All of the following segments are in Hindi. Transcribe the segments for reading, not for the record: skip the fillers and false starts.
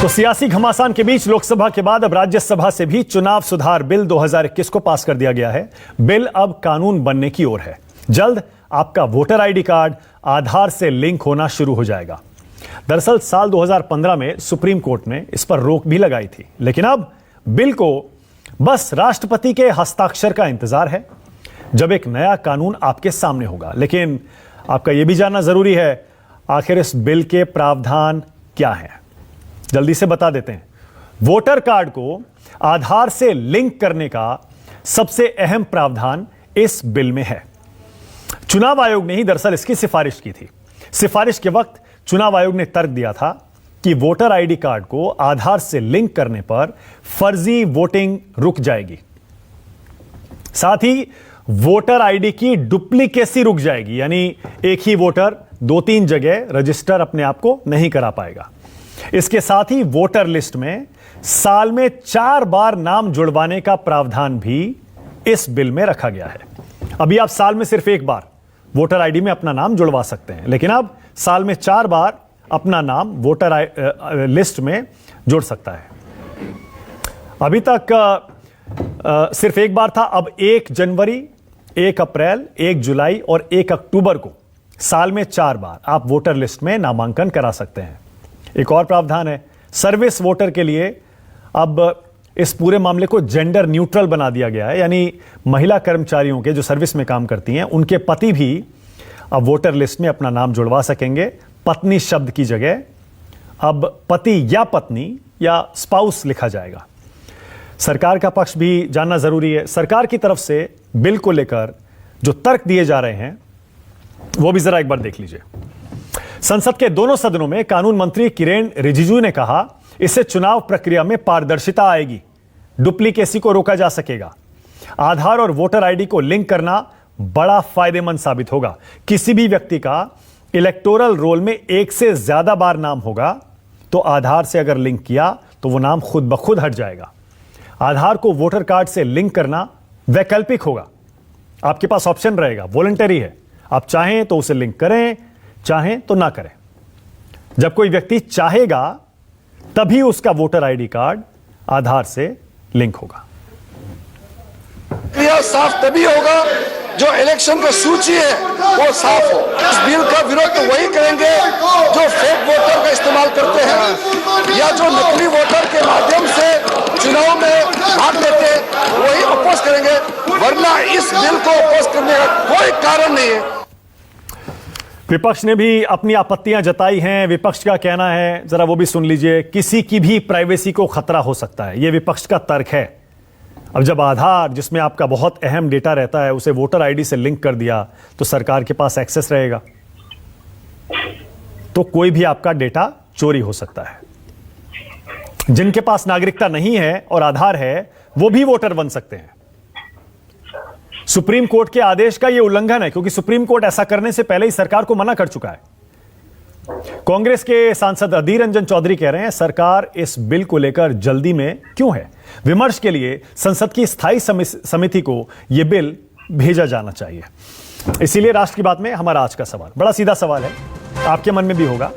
तो सियासी घमासान के बीच लोकसभा के बाद अब राज्यसभा से भी चुनाव सुधार बिल 2021 को पास कर दिया गया है। बिल अब कानून बनने की ओर है। जल्द आपका वोटर आईडी कार्ड आधार से लिंक होना शुरू हो जाएगा। दरअसल साल 2015 में सुप्रीम कोर्ट ने इस पर रोक भी लगाई थी, लेकिन अब बिल को बस राष्ट्रपति के हस्ताक्षर का इंतजार है, जब एक नया कानून आपके सामने होगा। लेकिन आपका यह भी जानना जरूरी है, आखिर इस बिल के प्रावधान क्या हैं। जल्दी से बता देते हैं। वोटर कार्ड को आधार से लिंक करने का सबसे अहम प्रावधान इस बिल में है। चुनाव आयोग ने ही दरअसल इसकी सिफारिश की थी। सिफारिश के वक्त चुनाव आयोग ने तर्क दिया था कि वोटर आईडी कार्ड को आधार से लिंक करने पर फर्जी वोटिंग रुक जाएगी, साथ ही वोटर आईडी की डुप्लीकेसी रुक जाएगी, यानी एक ही वोटर 2-3 जगह रजिस्टर अपने आप को नहीं करा पाएगा। इसके साथ ही वोटर लिस्ट में साल में 4 बार नाम जुड़वाने का प्रावधान भी इस बिल में रखा गया है। अभी आप साल में सिर्फ एक बार वोटर आईडी में अपना नाम जुड़वा सकते हैं, लेकिन अब साल में 4 बार अपना नाम वोटर लिस्ट में जुड़ सकता है। अभी तक सिर्फ एक बार था, अब 1 जनवरी, 1 अप्रैल, 1 जुलाई और 1 अक्टूबर को साल में 4 बार आप वोटर लिस्ट में नामांकन करा सकते हैं। एक और प्रावधान है, सर्विस वोटर के लिए अब इस पूरे मामले को जेंडर न्यूट्रल बना दिया गया है, यानी महिला कर्मचारियों के जो सर्विस में काम करती हैं, उनके पति भी अब वोटर लिस्ट में अपना नाम जुड़वा सकेंगे। पत्नी शब्द की जगह अब पति या पत्नी या स्पाउस लिखा जाएगा। सरकार का पक्ष भी जानना जरूरी है। सरकार की तरफ से बिल को लेकर जो तर्क दिए जा रहे हैं वो भी जरा एक बार देख लीजिए। संसद के दोनों सदनों में कानून मंत्री किरेन रिजिजू ने कहा, इससे चुनाव प्रक्रिया में पारदर्शिता आएगी, डुप्लीकेसी को रोका जा सकेगा, आधार और वोटर आईडी को लिंक करना बड़ा फायदेमंद साबित होगा। किसी भी व्यक्ति का इलेक्टोरल रोल में 1 से ज्यादा बार नाम होगा तो आधार से अगर लिंक किया तो वो नाम खुद ब खुद हट जाएगा। आधार को वोटर कार्ड से लिंक करना वैकल्पिक होगा, आपके पास ऑप्शन रहेगा, वॉलंटरी है। आप चाहें तो उसे लिंक करें, चाहें तो ना करें। जब कोई व्यक्ति चाहेगा तभी उसका वोटर आईडी कार्ड आधार से लिंक होगा। यह साफ तभी होगा जो इलेक्शन का सूची है वो साफ हो। इस बिल का विरोध तो वही करेंगे जो फेक वोटर का इस्तेमाल करते हैं या जो नकली वोटर के माध्यम से चुनाव में भाग लेते हैं, वही अपोज करेंगे, वरना इस बिल को अपोज करने का कोई कारण नहीं है। विपक्ष ने भी अपनी आपत्तियां जताई हैं। विपक्ष का कहना है, जरा वो भी सुन लीजिए। किसी की भी प्राइवेसी को खतरा हो सकता है, यह विपक्ष का तर्क है। अब जब आधार, जिसमें आपका बहुत अहम डेटा रहता है, उसे वोटर आईडी से लिंक कर दिया तो सरकार के पास एक्सेस रहेगा, तो कोई भी आपका डेटा चोरी हो सकता है। जिनके पास नागरिकता नहीं है और आधार है, वो भी वोटर बन सकते हैं। सुप्रीम कोर्ट के आदेश का यह उल्लंघन है, क्योंकि सुप्रीम कोर्ट ऐसा करने से पहले ही सरकार को मना कर चुका है। कांग्रेस के सांसद अधीर रंजन चौधरी कह रहे हैं, सरकार इस बिल को लेकर जल्दी में क्यों है। विमर्श के लिए संसद की स्थायी समिति को यह बिल भेजा जाना चाहिए। इसीलिए राष्ट्र की बात में हमारा आज का सवाल बड़ा सीधा सवाल है, आपके मन में भी होगा।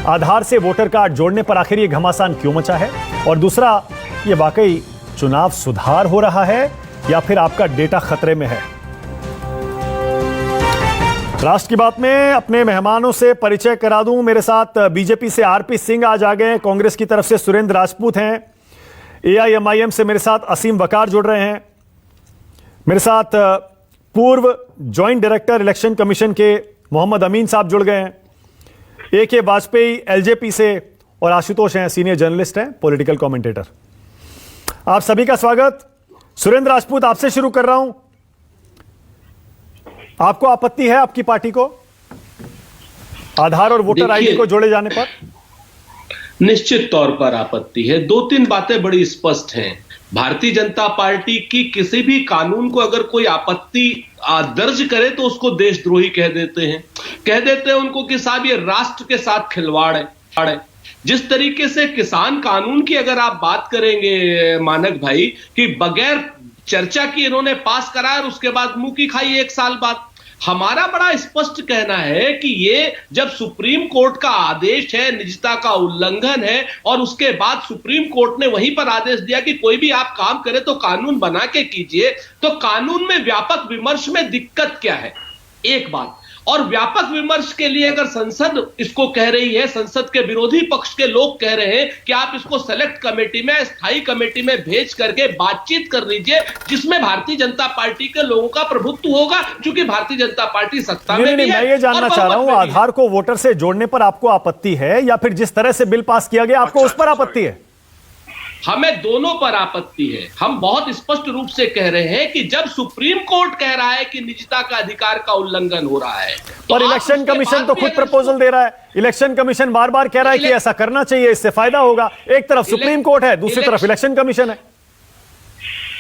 आधार से वोटर कार्ड जोड़ने पर आखिर यह घमासान क्यों मचा है, और दूसरा, यह वाकई चुनाव सुधार हो रहा है या फिर आपका डेटा खतरे में है। राष्ट्र की बात में अपने मेहमानों से परिचय करा दूं। मेरे साथ बीजेपी से आरपी सिंह आज आ गए, कांग्रेस की तरफ से सुरेंद्र राजपूत हैं, एआईएमआईएम से मेरे साथ असीम वकार जुड़ रहे हैं, मेरे साथ पूर्व ज्वाइंट डायरेक्टर इलेक्शन कमीशन के मोहम्मद अमीन साहब जुड़ गए हैं, AK वाजपेयी एलजेपी से, और आशुतोष हैं, सीनियर जर्नलिस्ट हैं, पॉलिटिकल कमेंटेटर। आप सभी का स्वागत। सुरेंद्र राजपूत, आपसे शुरू कर रहा हूं। आपको आपत्ति है आपकी पार्टी को आधार और वोटर आईडी को जोड़े जाने पर? निश्चित तौर पर आपत्ति है। 2-3 बातें बड़ी स्पष्ट हैं। भारतीय जनता पार्टी की किसी भी कानून को अगर कोई आपत्ति दर्ज करे तो उसको देशद्रोही कह देते हैं उनको कि साहब ये राष्ट्र के साथ खिलवाड़ है। जिस तरीके से किसान कानून की अगर आप बात करेंगे मानक भाई, कि बगैर चर्चा की इन्होंने पास कराया और उसके बाद मुंह की खाई 1 साल बाद। हमारा बड़ा स्पष्ट कहना है कि ये जब सुप्रीम कोर्ट का आदेश है, निजता का उल्लंघन है, और उसके बाद सुप्रीम कोर्ट ने वहीं पर आदेश दिया कि कोई भी आप काम करे तो कानून बना के कीजिए, तो कानून में व्यापक विमर्श में दिक्कत क्या है? एक बात। और व्यापक विमर्श के लिए अगर संसद इसको कह रही है, संसद के विरोधी पक्ष के लोग कह रहे हैं कि आप इसको सेलेक्ट कमेटी में, स्थायी कमेटी में भेज करके बातचीत कर लीजिए, जिसमें भारतीय जनता पार्टी के लोगों का प्रभुत्व होगा, क्योंकि भारतीय जनता पार्टी सत्ता में भी है। मैं ये जानना चाह रहा हूं, आधार को वोटर से जोड़ने पर आपको आपत्ति है या फिर जिस तरह से बिल पास किया गया आपको उस पर आपत्ति है? हमें दोनों पर आपत्ति है। हम बहुत स्पष्ट रूप से कह रहे हैं कि जब सुप्रीम कोर्ट कह रहा है कि निजता का अधिकार का उल्लंघन हो रहा है, तो और इलेक्शन कमीशन तो खुद प्रपोजल दे रहा है। इलेक्शन कमीशन बार बार कह रहा है कि ऐसा करना चाहिए, इससे फायदा होगा। एक तरफ सुप्रीम कोर्ट है, दूसरी तरफ इलेक्शन कमीशन है।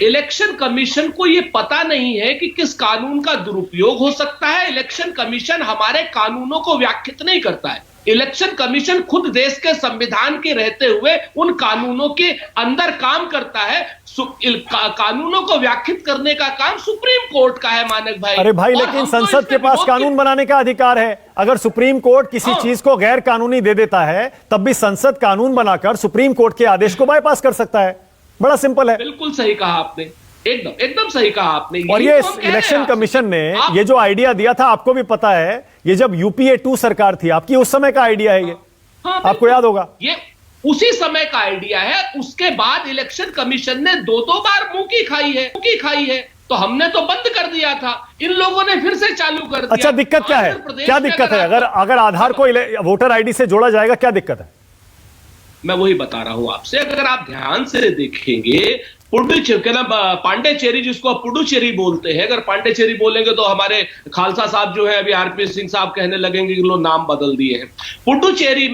इलेक्शन कमीशन को यह पता नहीं है कि किस कानून का दुरुपयोग हो सकता है। इलेक्शन कमीशन हमारे कानूनों को व्याख्यात नहीं करता है। इलेक्शन कमीशन खुद देश के संविधान के रहते हुए उन कानूनों के अंदर काम करता है। कानूनों को व्याख्यात करने का काम सुप्रीम कोर्ट का है, मानक भाई। अरे भाई, लेकिन संसद के पास कानून बनाने का अधिकार है। अगर सुप्रीम कोर्ट किसी चीज को गैर कानूनी दे देता है, तब भी संसद कानून बनाकर सुप्रीम कोर्ट के आदेश को बाईपास कर सकता है। बड़ा सिंपल है। बिल्कुल सही कहा आपने, एकदम सही कहा आपने। और ये इलेक्शन कमीशन ने ये जो आइडिया दिया था, आपको भी पता है, ये जब यूपीए 2 सरकार थी आपकी, उस समय का आइडिया है ये। आपको याद होगा, ये उसी समय का आइडिया है। उसके बाद इलेक्शन कमीशन ने 2 बार मुंह की खाई है, तो हमने तो बंद कर दिया था, इन लोगों ने फिर से चालू कर दिया। अच्छा, दिक्कत क्या है? क्या दिक्कत है? अगर आधार को वोटर आईडी से जोड़ा जाएगा, क्या दिक्कत है? मैं वही बता रहा हूं आपसे। अगर आप ध्यान से देखेंगे, पांडेचेरी, जिसको आप पुडुचेरी बोलते हैं, अगर पांडेचेरी बोलेंगे तो हमारे खालसा साहब जो है अभी आरपी सिंह साहब कहने लगेंगे कि लोग नाम बदल दिए हैं। पुडुचेरी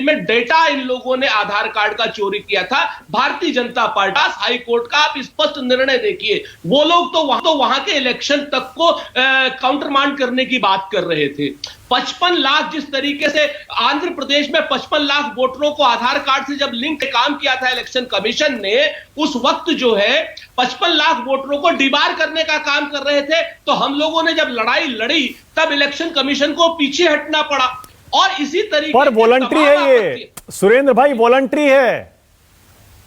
में डेटा इन लोगों ने आधार कार्ड का चोरी किया था। Bharatiya Janata party, high court का आप स्पष्ट निर्णय देखिए। वो लोग तो वहां के इलेक्शन तक को काउंटर मांड करने की बात कर रहे थे। 55 लाख, जिस तरीके से आंध्र प्रदेश में 55 लाख वोटरों को आधार कार्ड से जब लिंक काम किया था इलेक्शन कमीशन ने, उस वक्त जो है 55 लाख वोटरों को डिबार करने का काम कर रहे थे। तो हम लोगों ने जब लड़ाई लड़ी, तब इलेक्शन कमीशन को पीछे हटना पड़ा। और इसी तरीके पर वॉलंटरी है ये, सुरेंद्र भाई, वॉलंटरी है।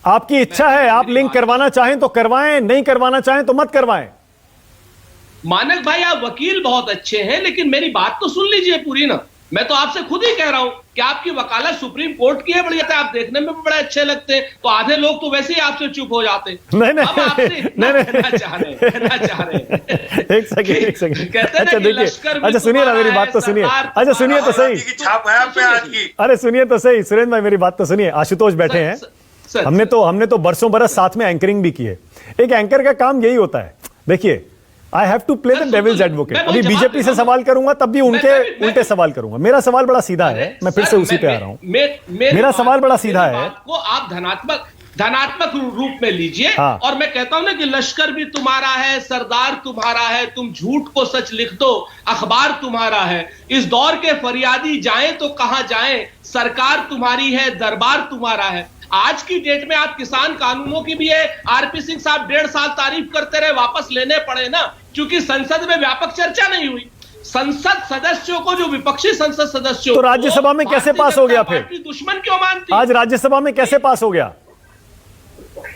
आपकी इच्छा है, आप लिंक करवाना चाहें तो करवाएं, नहीं करवाना चाहें तो मत करवाएं। मानक भाई, आप वकील बहुत अच्छे हैं, लेकिन मेरी बात तो सुन लीजिए पूरी ना। मैं तो आपसे खुद ही कह रहा हूं कि आपकी वकालत सुप्रीम कोर्ट की है, बढ़िया है, आप देखने में भी बड़े अच्छे लगते हैं, तो आधे लोग तो वैसे ही आपसे चुप हो जाते हैं। नहीं, कहना चाह रहे एक सेकंड अच्छा देखिए, अच्छा सुनिए ना, मेरी बात तो सुनिए। अच्छा सुनिए तो सही, अरे सुनिए तो सही सुरेंद्र भाई, मेरी बात तो सुनिए। आशुतोष बैठे हैं, हमने तो बरसों बरस साथ में एंकरिंग भी की है। एक एंकर का काम यही होता है। देखिए, I have to play the devil's advocate. अभी बीजेपी से सवाल करूंगा, तब भी उनके उल्टे सवाल करूंगा। मेरा सवाल बड़ा सीधा है, मैं फिर से उसी पे आ रहा हूं। मेरा सवाल बड़ा सीधा है। को आप धनात्मक रूप में लीजिए। और मैं कहता हूं ना कि लश्कर भी तुम्हारा है, सरदार तुम्हारा है, तुम झूठ को सच लिख दो, अखबार तुम्हारा है। इस दौर के फरियादी जाएं तो कहां जाएं, सरकार तुम्हारी है, दरबार तुम्हारा है। आज की डेट में आप किसान कानूनों की भी है, आरपी सिंह साहब 1.5 साल तारीफ करते रहे, वापस लेने पड़े ना, क्योंकि संसद में व्यापक चर्चा नहीं हुई। संसद सदस्यों को, जो विपक्षी संसद सदस्यों, तो राज्यसभा में कैसे पास हो गया? फिर दुश्मन क्यों मानती? आज राज्यसभा में कैसे पास हो गया?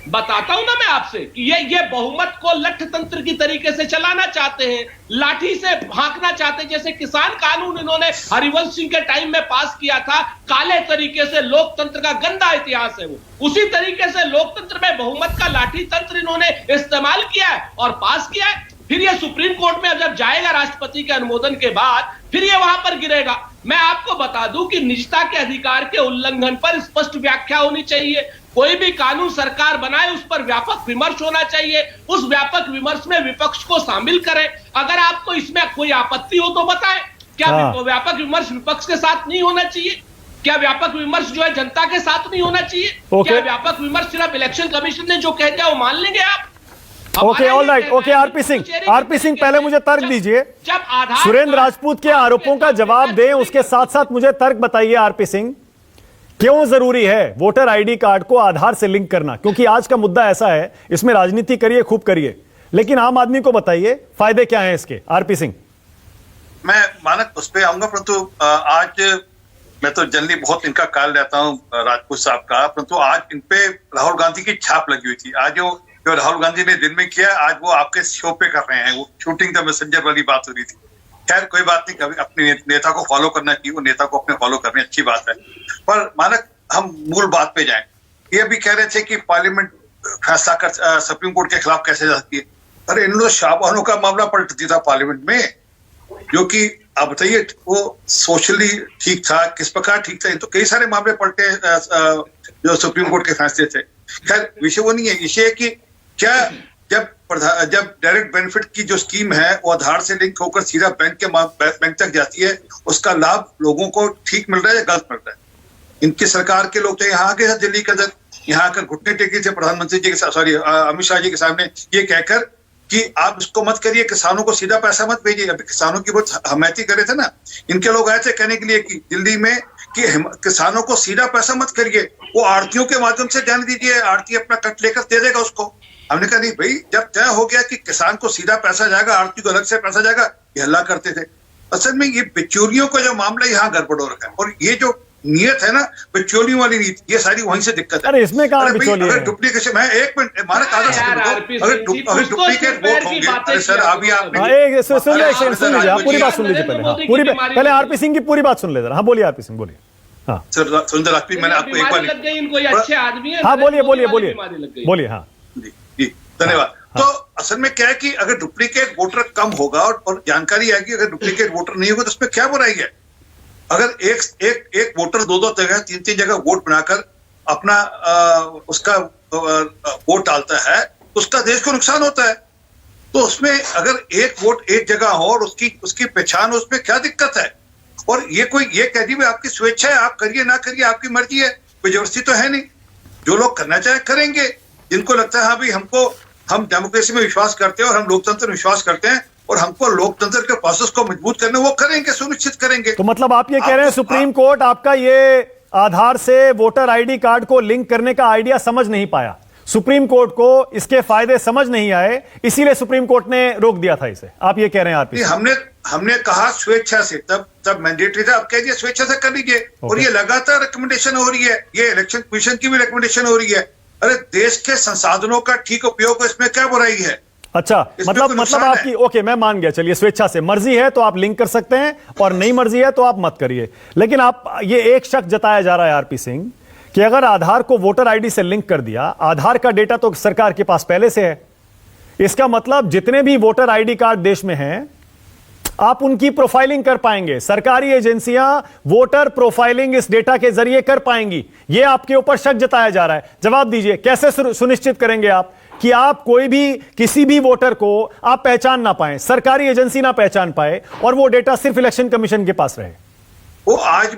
बताता हूं ना मैं आपसे कि ये बहुमत को लठ तंत्र की तरीके से चलाना चाहते हैं, लाठी से भागना चाहते हैं। जैसे किसान कानून इन्होंने हरिवंश सिंह के टाइम में पास किया था, काले तरीके से, लोकतंत्र का गंदा इतिहास है वो। उसी तरीके से लोकतंत्र में बहुमत का लाठी तंत्र इन्होंने इस्तेमाल किया है और पास किया है। फिर ये सुप्रीम कोर्ट में जब जाएगा राष्ट्रपति के अनुमोदन के बाद, फिर ये वहां पर गिरेगा। मैं आपको बता दूं कि निजता के अधिकार के उल्लंघन पर स्पष्ट व्याख्या होनी चाहिए। कोई भी कानून सरकार बनाए, उस पर व्यापक विमर्श होना चाहिए। उस व्यापक विमर्श में विपक्ष को शामिल करें। अगर आपको इसमें कोई आपत्ति हो तो बताएं। क्या व्यापक विमर्श विपक्ष के साथ नहीं होना चाहिए? क्या व्यापक विमर्श जो है जनता के साथ नहीं होना चाहिए? क्या व्यापक विमर्श सिर्फ इलेक्शन कमीशन ने जो कह दिया वो मान लेंगे आप? Okay, all right, okay. RP Singh पहले मुझे तर्क दीजिए। सुरेंद्र राजपूत के आरोपों का जवाब दें, उसके साथ साथ मुझे तर्क बताइए। आरपी सिंह, क्यों जरूरी है वोटर आईडी कार्ड को आधार से लिंक करना? क्योंकि आज का मुद्दा ऐसा है, इसमें राजनीति करिए, खूब करिए, लेकिन आम आदमी को बताइए फायदे क्या हैं इसके, आरपी सिंह। मैं मानक उस पर आऊंगा, परंतु आज मैं तो जनरली बहुत इनका ख्याल रहता हूँ राजपूत साहब का, परंतु आज इन पे राहुल गांधी की छाप लगी हुई थी। आज जो राहुल गांधी ने दिन में किया, आज वो आपके शो पे कर रहे हैं, वो शूटिंग द मैसेंजर वाली बात हो रही थी। खैर कोई बात नहीं, कभी अपने नेता को फॉलो करना चाहिए, वो नेता को अपने फॉलो करने अच्छी बात है। पर मानक हम मूल बात पे जाएं। ये भी कह रहे थे कि पार्लियामेंट फैसला कर सुप्रीम कोर्ट के खिलाफ कैसे जा सकती है। अरे इन लोग शाहबानों का मामला पलट दिया था पार्लियामेंट में, जो कि आप बताइए वो सोशली ठीक था, किस प्रकार ठीक था। तो कई सारे मामले पलटे जो सुप्रीम कोर्ट के फैसले थे। खैर विषय वो नहीं है, विषय है कि क्या जब डायरेक्ट बेनिफिट की जो स्कीम है वो आधार से लिंक होकर सीधा बैंक तक जाती है, उसका लाभ लोगों को ठीक मिल रहा है या गलत मिल रहा है। इनकी सरकार के लोग तो यहाँ आके दिल्ली के अंदर यहाँ आकर घुटने टेके थे प्रधानमंत्री जी के साथ, सॉरी अमित शाह जी के सामने, ये कहकर कि आप इसको मत करिए, किसानों को सीधा पैसा मत भेजिए। अभी किसानों की बहुत हमायती करे थे ना, इनके लोग आए थे कहने के लिए कि दिल्ली में कि किसानों को सीधा पैसा मत करिए, वो आड़तियों के माध्यम से जाने दीजिए, आड़ती अपना कट लेकर दे देगा उसको। हमने कहा नहीं भाई, जब तय हो गया कि किसान को सीधा पैसा जाएगा, आड़ती को अलग से पैसा जाएगा, ये हल्ला करते थे। असल में ये बिचौलियों का जो मामला यहाँ गड़बड़ हो रखा है, और ये जो नियत है ना बिचौलियों वाली नीति, ये सारी वहीं से दिक्कत है। अरे इसमें कहाँ बिचौलिए हैं? डुप्लीकेशन, मैं एक मिनट माना कागज, अगर डुप्लीकेट वोट होंगे, अरे सर अभी आपने सुन लीजिए, आप पूरी बात सुन लीजिए पहले। हाँ, पहले आरपी सिंह की पूरी बात सुन लेते। हाँ बोलिए आरपी सिंह, बोलिए। हाँ सर सुंदर राजपी, मैंने आपको एक बार अच्छे आदमी है। हाँ बोलिए बोलिए। हाँ जी धन्यवाद। तो असल में क्या है कि अगर डुप्लीकेट वोटर कम होगा और जानकारी आएगी, अगर डुप्लीकेट वोटर नहीं होगा तो उसमें क्या बुराई है। अगर एक वोटर दो जगह तीन जगह वोट बनाकर अपना उसका वोट डालता है तो उसका देश को नुकसान होता है। तो उसमें अगर एक वोट एक जगह हो और उसकी पहचान हो, उसमें क्या दिक्कत है। और ये कह दी आपकी स्वेच्छा है, आप करिए ना करिए आपकी मर्जी है, कोई जबरदस्ती तो है नहीं। जो लोग करना चाहे करेंगे, जिनको लगता है हाँ भाई हम डेमोक्रेसी में विश्वास करते हैं और हम लोकतंत्र में विश्वास करते हैं और हमको लोकतंत्र के प्रोसेस को मजबूत करना, वो करेंगे, सुनिश्चित करेंगे। तो मतलब आप ये कह रहे हैं सुप्रीम कोर्ट आपका ये आधार से वोटर आईडी कार्ड को लिंक करने का आइडिया समझ नहीं पाया, सुप्रीम कोर्ट को इसके फायदे समझ नहीं आए, इसीलिए सुप्रीम कोर्ट ने रोक दिया था इसे, आप ये कह रहे हैं आरपी? हमने कहा स्वेच्छा से, तब मैंडेटरी था, अब कह दिया स्वेच्छा से कर लीजिए। और ये लगातार रिकमेंडेशन हो रही है, ये इलेक्शन कमीशन की भी रिकमेंडेशन हो रही है। अरे देश के संसाधनों का ठीक उपयोग, इसमें क्या बुराई है। अच्छा, मतलब आपकी ओके, मैं मान गया, चलिए स्वेच्छा से, मर्जी है तो आप लिंक कर सकते हैं और नहीं मर्जी है तो आप मत करिए। लेकिन आप ये एक शक जताया जा रहा है आरपी सिंह कि अगर आधार को वोटर आईडी से लिंक कर दिया, आधार का डेटा तो सरकार के पास पहले से है, इसका मतलब जितने भी वोटर आईडी कार्ड देश में हैं आप उनकी प्रोफाइलिंग कर पाएंगे, सरकारी एजेंसियां वोटर प्रोफाइलिंग इस डेटा के जरिए कर पाएंगी। यह आपके ऊपर शक जताया जा रहा है, जवाब दीजिए, कैसे सुनिश्चित करेंगे आप कि आप कोई भी किसी भी वोटर को आप पहचान ना पाए, सरकारी एजेंसी ना पहचान पाए और वो डेटा सिर्फ इलेक्शन कमीशन के पास रहे? वो आज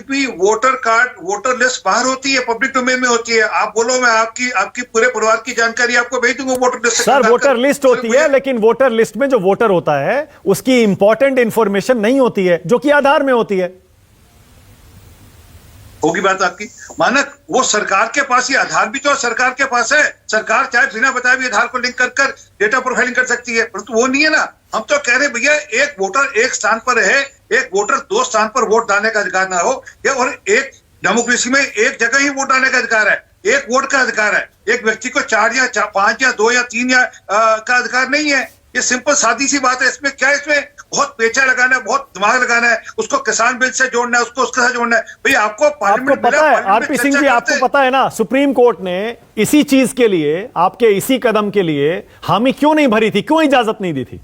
भी वोटर कार्ड, वोटर लिस्ट बाहर होती है, पब्लिक डोमेन में होती है। आप बोलो, मैं आपकी पूरे परिवार की जानकारी आपको भेज दूंगा voter list. Sir voter list होती है, लेकिन वोटर लिस्ट में जो वोटर होता है उसकी इंपॉर्टेंट इंफॉर्मेशन नहीं होती है जो कि आधार में होती है। होगी बात आपकी, मानक वो सरकार के पास ही, आधार भी तो सरकार के पास है। सरकार चाहे बिना बताए भी आधार को लिंक कर डेटा प्रोफाइलिंग कर सकती है, परंतु वो नहीं है ना। हम तो कह रहे भैया एक वोटर एक स्थान पर है, एक वोटर दो स्थान पर वोट डालने का अधिकार ना हो, और एक डेमोक्रेसी में एक जगह ही वोट डालने का अधिकार है, एक वोट का अधिकार है। एक व्यक्ति को 4 या 5 या 2 या 3 का अधिकार नहीं है। ये सिंपल सादी सी बात है। इसमें क्या है, इसमें बहुत पेचा लगाना है, बहुत दिमाग लगाना है, उसको किसान बिल से जोड़ना है, उसको उसके साथ जोड़ना है। भैया आपको पता है आरपी सिंह जी, आपको पता है ना सुप्रीम कोर्ट ने इसी चीज के लिए, आपके इसी कदम के लिए हामी क्यों नहीं भरी थी, क्यों इजाजत नहीं दी थी?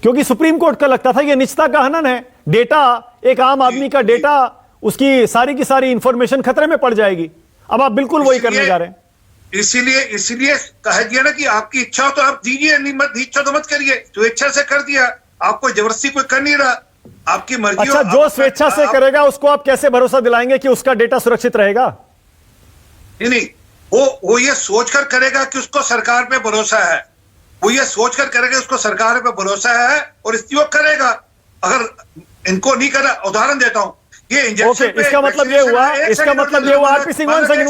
क्योंकि सुप्रीम कोर्ट का लगता था ये निजता का हनन है, डेटा, एक आम आदमी का डेटा, उसकी सारी की सारी इंफॉर्मेशन खतरे में पड़ जाएगी। अब आप बिल्कुल वही करने जा रहे हैं। इसीलिए कह दिया ना कि आपकी इच्छा हो तो आप दीजिए, नहीं मत इच्छा तो मत करिए। तो इच्छा से कर दिया, आपको जबरदस्ती कोई कर नहीं रहा, आपकी मर्जी। अच्छा, जो स्वेच्छा से करेगा उसको आप कैसे भरोसा दिलाएंगे कि उसका डेटा सुरक्षित रहेगा? नहीं, वो ये सोचकर करेगा कि उसको सरकार पे भरोसा है, वो ये सोचकर करेगा उसको सरकार पे भरोसा है और इसलिए वो करेगा। अगर इनको नहीं करा, उदाहरण देता हूं, ये इंजेक्शन ओके, इसका मतलब ये हुआ, इसका मतलब ये हुआ आरपी सिंह, वन सेकंड,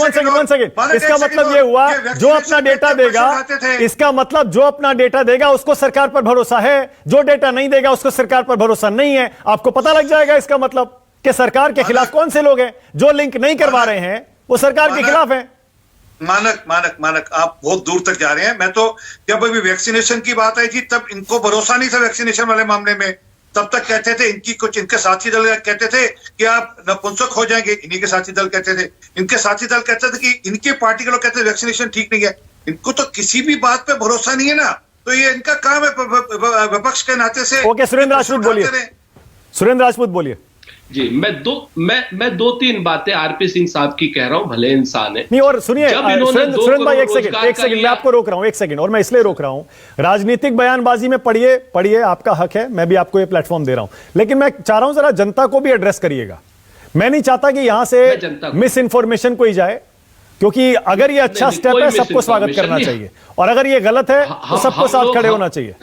इसका मतलब ये हुआ जो अपना डेटा देगा, इसका मतलब जो अपना डेटा देगा उसको सरकार पर भरोसा है, जो डेटा नहीं देगा उसको सरकार पर भरोसा नहीं है। आपको पता लग जाएगा इसका मतलब कि सरकार के खिलाफ कौन से लोग हैं। जो लिंक नहीं करवा रहे हैं वो सरकार के खिलाफ है। मानक आप बहुत दूर तक जा रहे हैं। मैं तो जब अभी वैक्सीनेशन की बात आई थी तब इनको भरोसा नहीं था वैक्सीनेशन वाले मामले में। तब तक कहते थे इनके साथी दल कहते थे कि आप नपुंसक हो जाएंगे, इन्हीं के साथी दल कहते थे, इनके साथी दल कहते थे कि इनके पार्टी के लोग कहते थे वैक्सीनेशन ठीक नहीं है। इनको तो किसी भी बात पे भरोसा नहीं है ना, तो ये इनका काम है विपक्ष के नाते से। ओके, सुरेंद्र राजपूत बोलिए, सुरेंद्र राजपूत बोलिए। जी, मैं दो तीन बातें आरपी सिंह साहब की कह रहा हूं, भले इंसान है। नहीं, और सुनिए सुरेंद्र भाई, एक सेकंड मैं आपको रोक रहा हूं, एक सेकंड, और मैं इसलिए रोक रहा हूं, राजनीतिक बयानबाजी में पढ़िए, आपका हक है, मैं भी आपको ये प्लेटफॉर्म दे रहा हूं, लेकिन मैं चाह रहा हूं जरा जनता को भी एड्रेस करिएगा। मैं नहीं चाहता कि यहां से मिस इंफॉर्मेशन कोई जाए, क्योंकि अगर ये अच्छा स्टेप है सबको स्वागत करना चाहिए, और अगर ये गलत है तो सबको साथ खड़े होना चाहिए।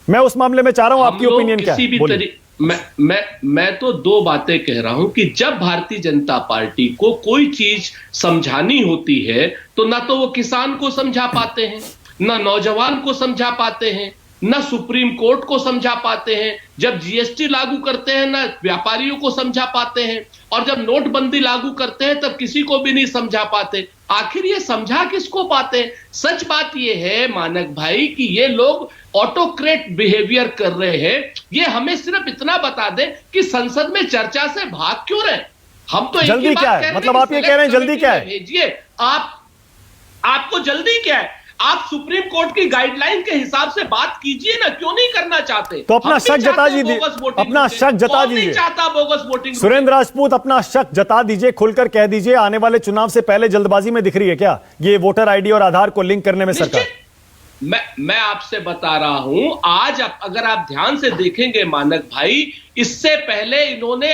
मैं उस मामले में चाह रहा हूं आपकी ओपिनियन क्या है। मैं तो दो बातें कह रहा हूं कि जब भारतीय जनता पार्टी को कोई चीज समझानी होती है तो ना तो वो किसान को समझा पाते हैं, ना नौजवान को समझा पाते हैं, ना सुप्रीम कोर्ट को समझा पाते हैं। जब जीएसटी लागू करते हैं ना व्यापारियों को समझा पाते हैं, और जब नोटबंदी लागू करते हैं तब किसी को भी नहीं समझा पाते। आखिर ये समझा किसको पाते हैं? सच बात ये है मानक भाई कि ये लोग ऑटोक्रेट बिहेवियर कर रहे हैं। ये हमें सिर्फ इतना बता दें कि संसद में चर्चा से भाग क्यों रहे। हम तो जल्दी क्या है, मतलब आप ये कह रहे हैं जल्दी क्या है? भेजिए, आपको जल्दी क्या है? आप सुप्रीम कोर्ट की गाइडलाइन के हिसाब से बात कीजिए ना, क्यों नहीं करना चाहते? तो अपना शक जता दीजिए, अपना शक जता दीजिए। चाहता बोगस वोटिंग। सुरेंद्र राजपूत, अपना शक जता दीजिए, खुलकर कह दीजिए, आने वाले चुनाव से पहले जल्दबाजी में दिख रही है क्या ये वोटर आईडी और आधार को लिंक करने में सरकार? मैं आपसे बता रहा हूं, आज अगर आप ध्यान से देखेंगे मानक भाई, इससे पहले इन्होंने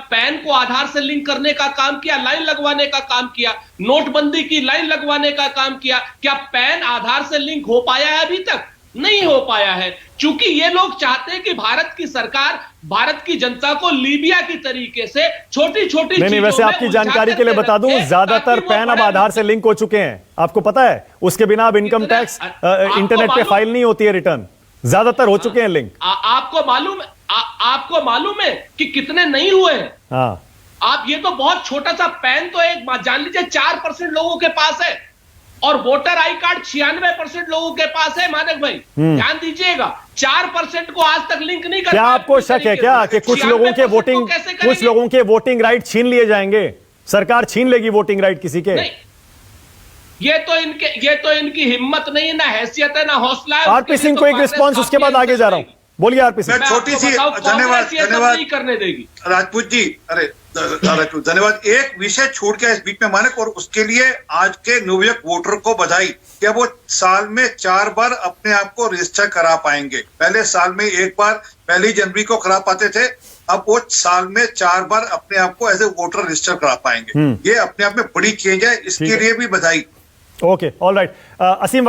पैन को आधार से लिंक करने का काम किया, लाइन लगवाने का काम किया, नोटबंदी की लाइन लगवाने का काम किया। क्या पैन आधार से लिंक हो पाया है? अभी तक नहीं हो पाया है, क्योंकि ये लोग चाहते हैं कि भारत की सरकार भारत की जनता को लीबिया की तरीके से छोटी छोटी नहीं, वैसे आपकी जानकारी के लिए बता दूं, ज्यादातर पैन अब आधार से लिंक हो चुके हैं, आपको पता है। उसके बिना अब इनकम टैक्स इंटरनेट पे फाइल नहीं होती है रिटर्न, ज्यादातर हो चुके हैं लिंक। आपको मालूम है कि कितने नहीं हुए हैं? हाँ, आप ये तो बहुत छोटा सा पैन तो एक जान लीजिए 4% लोगों के पास है, और वोटर आई कार्ड 96% लोगों के पास है मानक भाई। ध्यान दीजिएगा, 4% को आज तक लिंक नहीं कर। क्या आपको शक है क्या कि कुछ लोगों के वोटिंग राइट छीन लिए जाएंगे? सरकार छीन लेगी वोटिंग राइट किसी के? नहीं, ये तो इनकी हिम्मत नहीं है, ना हैसियत है, ना हौसला है। आरपी सिंह को एक रिस्पॉन्स, उसके बाद आगे जा रहा हूं। बोलिए आरपी सिंह। छोटी सी धन्यवाद नहीं करने देगी राजपूत जी। अरे राजपूत धन्यवाद। एक विषय छूट गया इस बीच में मानक, और उसके लिए आज के नवयुवक वोटर को बधाई। क्या वो साल में 4 बार अपने आप को रजिस्टर करा पाएंगे? पहले साल में एक बार 1 जनवरी को करा पाते थे, अब वो साल में 4 बार अपने आप को एज ए वोटर रजिस्टर करा पाएंगे। ये अपने आप में बड़ी चेंज है, इसके लिए भी बधाई। Okay, all right. Aseem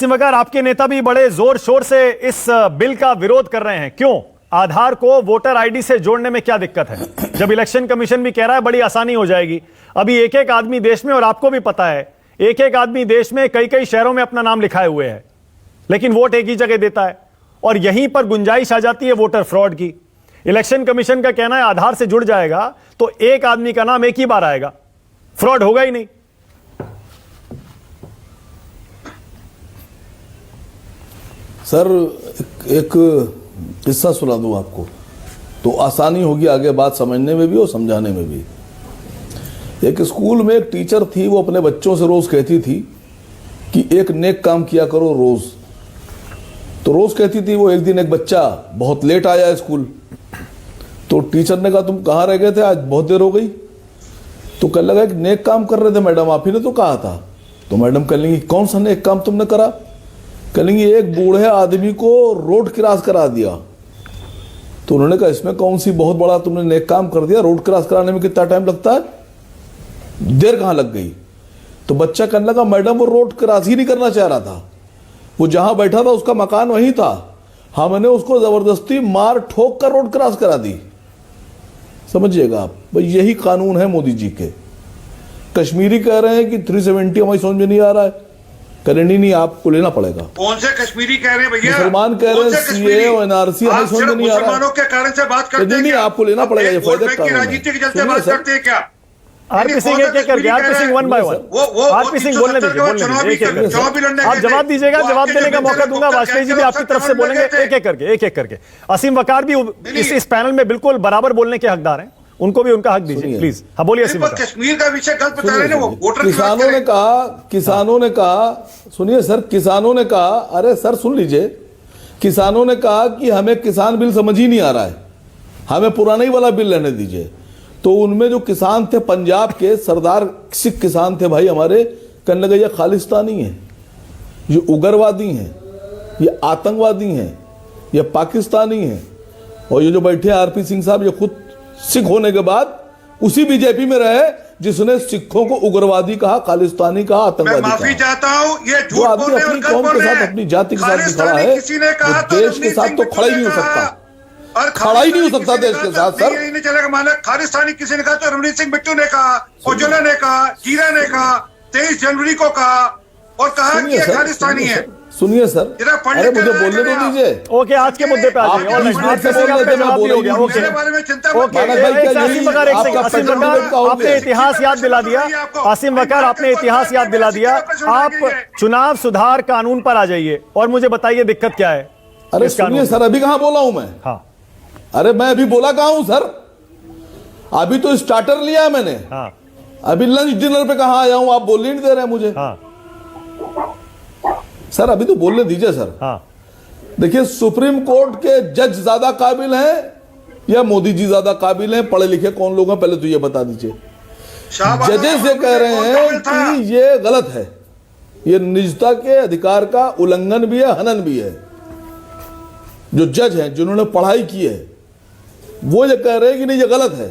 Waqar, आपके नेता भी बड़े जोर शोर से इस बिल का विरोध कर रहे हैं, क्यों? आधार को वोटर आईडी से जोड़ने में क्या दिक्कत है, जब इलेक्शन कमीशन भी कह रहा है बड़ी आसानी हो जाएगी? अभी एक एक आदमी देश में, और आपको भी पता है, एक एक आदमी देश में कई कई शहरों में अपना नाम लिखाए हुए है, लेकिन वोट एक ही जगह देता है, और यहीं पर गुंजाइश आ जाती है वोटर फ्रॉड की। इलेक्शन कमीशन का कहना है आधार से जुड़ जाएगा तो एक आदमी का नाम एक ही बार आएगा, फ्रॉड होगा ही नहीं। सर एक किस्सा सुना दूं आपको तो आसानी होगी आगे बात समझने में भी और समझाने में भी। एक स्कूल में एक टीचर थी, वो अपने बच्चों से रोज कहती थी कि एक नेक काम किया करो रोज। तो रोज कहती थी वो। एक दिन एक बच्चा बहुत लेट आया स्कूल, तो टीचर ने कहा तुम कहाँ रह गए थे, आज बहुत देर हो गई। तो कहने लगा एक नेक काम कर रहे थे मैडम, आप ही ने तो कहा था। तो मैडम कह लेंगी कौन सा नेक काम तुमने करा? कह लेंगी एक बूढ़े आदमी को रोड क्रॉस करा दिया। तो उन्होंने कहा इसमें कौन सी बहुत बड़ा तुमने नेक काम कर दिया, रोड क्रॉस कराने में कितना टाइम लगता है, देर कहाँ लग गई? तो बच्चा कहने लगा मैडम वो रोड क्रॉस ही नहीं करना चाह रहा था, वो जहां बैठा था उसका मकान वहीं था, हमने उसको जबरदस्ती मार ठोक कर रोड क्रॉस करा दी। समझिएगा आप, भाई यही कानून है मोदी जी के। कश्मीरी कह रहे हैं कि 370 हमारी समझ में नहीं आ रहा है, करें नहीं, आपको लेना पड़ेगा। कौन से कश्मीरी कह रहे हैं भैया? मुसलमान कह रहे हैं सीए और एनआरसी हमें समझ में नहीं आ रहा है। मुसलमानों के कारण से बात करते हैं नहीं, आपको लेना पड़ेगा, ये फायदे का कानून है। राजनीति के चलते बात करते हैं क्या? आरपी सिंह एक एक करके, RP Singh one by one. RP Singh बोलने दीजिए, आप जवाब दीजिएगा, जवाब देने का मौका दूंगा। वाजपेयी जी भी आपकी तरफ से बोलेंगे, एक एक करके। असीम वकार भी इस पैनल में बिल्कुल बराबर बोलने के हकदार हैं, उनको भी उनका हक दीजिए प्लीज। हाँ बोलिए असीम वकार। कश्मीर का विषय गलत बता रहे हैं वो वोटर। किसानों ने कहा, सुनिए सर, किसानों ने कहा, अरे सर सुन लीजिए, किसानों ने कहा कि हमें किसान बिल समझ ही नहीं आ रहा है, हमें पुराना ही वाला बिल रहने दीजिए। तो उनमें जो किसान थे पंजाब के सरदार सिख किसान थे भाई हमारे, कहने लगे ये खालिस्तानी है, ये उग्रवादी हैं, ये आतंकवादी हैं, ये पाकिस्तानी हैं। और ये जो बैठे आरपी सिंह साहब, ये खुद सिख होने के बाद उसी बीजेपी में रहे जिसने सिखों को उग्रवादी कहा, खालिस्तानी कहा, आतंकवादी कहा। माफी चाहता हूं, ये जो आदमी अपनी कौम के साथ, अपनी जाति के साथ भी खड़ा है, वो देश के साथ तो खड़ा ही नहीं हो सकता, और खड़ा ही नहीं हो सकता देश के साथ। सर नहीं चलेगा माना, खालिस्तानी किसी ने कहा तो रवनीत सिंह बिट्टू ने कहा, उज्ज्वला ने कहा, जीरा ने कहा, 23 जनवरी को कहा और कहा कि ये खालिस्तानी है। सुनिए सर, अरे मुझे बोलने तो दीजिए। ओके, आज के मुद्दे पे आ जाइए। आपने इतिहास याद दिला दिया आसिम वकार, आपने इतिहास याद दिला दिया। आप चुनाव सुधार कानून पर आ जाइए और मुझे बताइए दिक्कत क्या है। अरे सुनिए सर, अभी कहां बोला हूं मैं? हाँ, अरे मैं अभी बोला कहां हूं सर? अभी तो स्टार्टर लिया है मैंने। हाँ, अभी लंच डिनर पे कहां आया हूं? आप बोल ही नहीं दे रहे मुझे। हाँ, सर अभी तो बोलने दीजिए सर। हाँ। देखिए, सुप्रीम कोर्ट के जज ज्यादा काबिल हैं या मोदी जी ज्यादा काबिल हैं? पढ़े लिखे कौन लोग हैं पहले तो ये बता दीजिए। जजेस ये कह रहे हैं कि ये गलत है, ये निजता के अधिकार का उल्लंघन भी है, हनन भी है। जो जज हैं जिन्होंने पढ़ाई की है वो ये कह रहे हैं कि नहीं ये गलत है,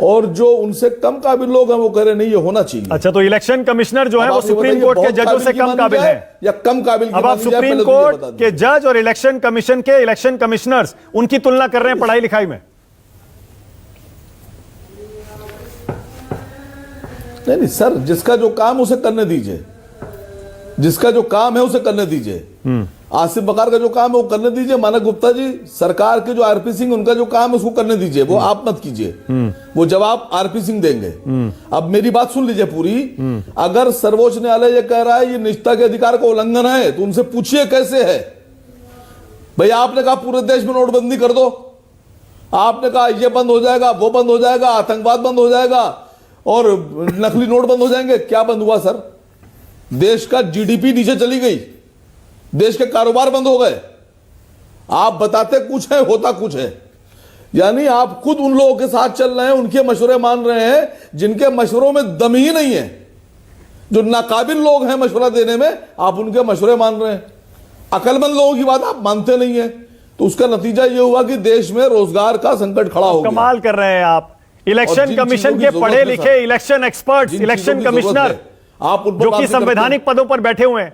और जो उनसे कम काबिल लोग हैं वो कह रहे नहीं ये होना चाहिए। अच्छा, तो इलेक्शन कमिश्नर जो है वो सुप्रीम कोर्ट के जजों से कम काबिल है या कम काबिल? अब आप सुप्रीम कोर्ट के जज और इलेक्शन कमीशन के इलेक्शन कमिश्नर्स, उनकी तुलना कर रहे हैं पढ़ाई लिखाई में? नहीं सर, जिसका जो काम उसे करने दीजिए, जिसका जो काम है उसे करने दीजिए। आसिफ वकार का जो काम है वो करने दीजिए। मानक गुप्ता जी, सरकार के जो आरपी सिंह, उनका जो काम है उसको करने दीजिए, वो आप मत कीजिए, वो जवाब आरपी सिंह देंगे। अब मेरी बात सुन लीजिए पूरी। अगर सर्वोच्च न्यायालय ये कह रहा है ये निजता के अधिकार का उल्लंघन है, तो उनसे पूछिए कैसे है। भाई आपने कहा पूरे देश में नोटबंदी कर दो, आपने कहा ये बंद हो जाएगा, वो बंद हो जाएगा, आतंकवाद बंद हो जाएगा और नकली नोट बंद हो जाएंगे। क्या बंद हुआ सर? देश का जीडीपी नीचे चली गई, देश के कारोबार बंद हो गए। आप बताते कुछ है, होता कुछ है। यानी आप खुद उन लोगों के साथ चल रहे हैं, उनके मशवरे मान रहे हैं जिनके मशवरों में दम ही नहीं है। जो नाकाबिल लोग हैं मशवरा देने में, आप उनके मशवरे मान रहे हैं। अकलमंद लोगों की बात आप मानते नहीं है, तो उसका नतीजा यह हुआ कि देश में रोजगार का संकट खड़ा हो गया। कमाल कर रहे हैं आप। इलेक्शन कमीशन के पढ़े लिखे इलेक्शन एक्सपर्ट, इलेक्शन कमिश्नर, आप जो कि संवैधानिक पदों पर बैठे हुए हैं,